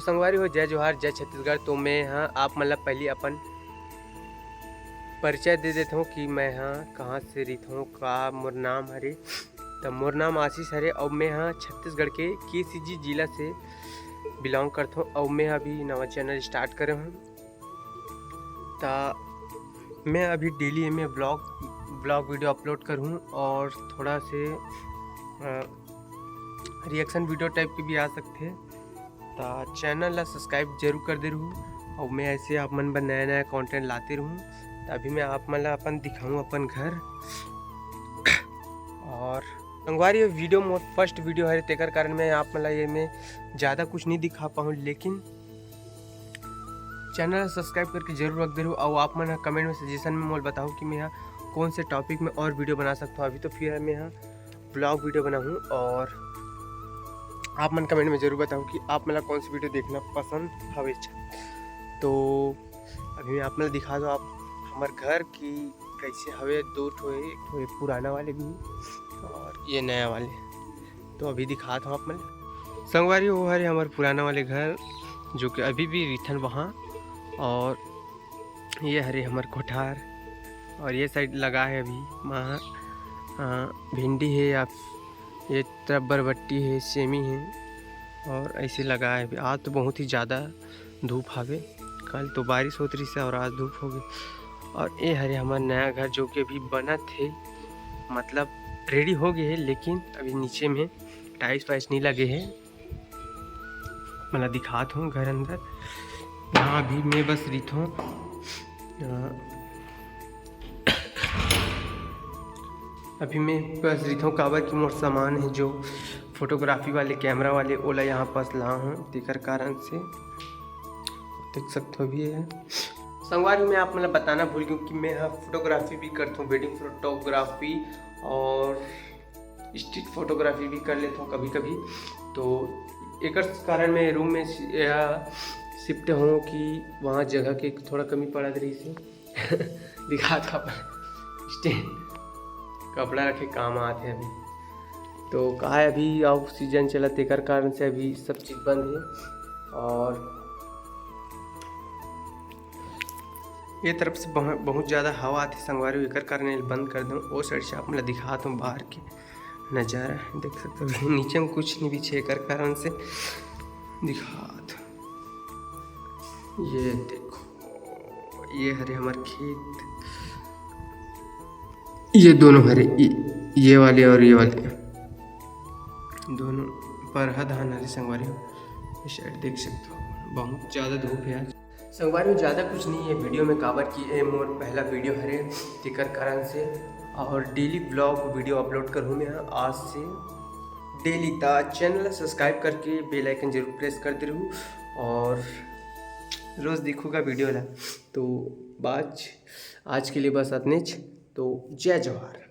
संगवारी हो, जय जोहार, जय छत्तीसगढ़। तो मैं हाँ आप मतलब पहले अपन परिचय दे देता हूँ कि मैं हाँ कहाँ से रहित हूँ, का मोर नाम हरे। तो मोर नाम आशीष हरे और मैं हाँ छत्तीसगढ़ के KCG जिला से बिलोंग करता हूँ और मैं अभी नवा चैनल स्टार्ट करे हूँ। तो मैं अभी डेली में ब्लॉग वीडियो अपलोड करूँ और थोड़ा से रिएक्शन वीडियो टाइप के भी आ सकते हैं। तो चैनल ला सब्सक्राइब जरूर कर दे रहूँ और मैं ऐसे आप मन पर नया नया कंटेंट लाते रहूँ। तो अभी मैं आप मन ला अपन दिखाऊँ अपन घर। और संगवारी ये वीडियो मोर फर्स्ट वीडियो है, तेकर कारण मैं आप मतलब ये में ज़्यादा कुछ नहीं दिखा पाऊँ, लेकिन चैनल सब्सक्राइब करके जरूर रख दे रहूँ। और आप मन कमेंट में सजेशन में मोल बताओ कि मैं यहाँ कौन से टॉपिक में और वीडियो बना सकता हूँ। अभी तो फिर मैं यहाँ ब्लॉग वीडियो बनाऊँ और आप मन कमेंट में ज़रूर बताओ कि आप मतलब कौन सी वीडियो देखना पसंद हवे। तो अभी मैं आप मतलब दिखा दो आप हमारे घर की कैसे हवे। दो ठो पुराना वाले भी और ये नया वाले। तो अभी दिखाता हूँ आप मतलब संगवारी वो हरे हमारे पुराना वाले घर जो कि अभी भी रिथन वहाँ। और ये हरे हमारे कोठार और ये साइड लगा है अभी वहाँ भिंडी है या ये तरफ बरबट्टी है, सेमी है और ऐसे लगा है। आज तो बहुत ही ज़्यादा धूप हवे, कल तो बारिश होती रही से और आज धूप हो गई। और ये हरे हमारा नया घर जो कि अभी बना थे, मतलब रेडी हो गए है, लेकिन अभी नीचे में टाइल्स वाइल्स नहीं लगे हैं। मतलब दिखाता हूँ घर अंदर। यहाँ अभी मैं बस रही हूँ अभी मैं बस रही हूँ काबर की मोर सामान है जो फोटोग्राफी वाले कैमरा वाले ओला यहाँ पास ला हूँ, तेकर कारण से देख सकते हो भी है। संगवारी में आप मतलब बताना भूल गया कि मैं यहाँ फोटोग्राफी भी करता हूँ, वेडिंग फोटोग्राफी और स्ट्रीट फोटोग्राफी भी कर लेता हूँ कभी कभी। तो एक कारण मैं रूम में शिफ्ट हूँ कि वहाँ जगह की थोड़ा कमी पड़ा रही से दिखा था स्टैंड कपड़ा रखे काम आते हैं अभी। तो कहा है अभी ऑफ सीजन चला तेकर कारण से अभी सब चीज़ बंद है। और ये तरफ से बहुत ज़्यादा हवा आती संगवारी, एकर कारण बंद कर दूँ। वो साइड से आप मतलब दिखाता हूँ बाहर के नज़ारा, देख सकते हो नीचे में कुछ नहीं पीछे एकर कारण से दिखाता। ये देखो ये हरे हमारे खेत, ये दोनों हरे ये वाले और ये वाले दोनों पर धान हरे संगवारी। इस साइड देख सकते हो बहुत ज़्यादा धूप है आज संगवारी में। ज़्यादा कुछ नहीं है वीडियो में काबर की है मोर पहला वीडियो हरे तेकर कारण से। और डेली ब्लॉग वीडियो अपलोड करूँ मैं आज से डेली। ता चैनल सब्सक्राइब करके बेल आइकन जरूर प्रेस कर दे रहूँ और रोज़ देखूँगा वीडियो ला। तो आज के लिए बस इतने। तो जय जोहार।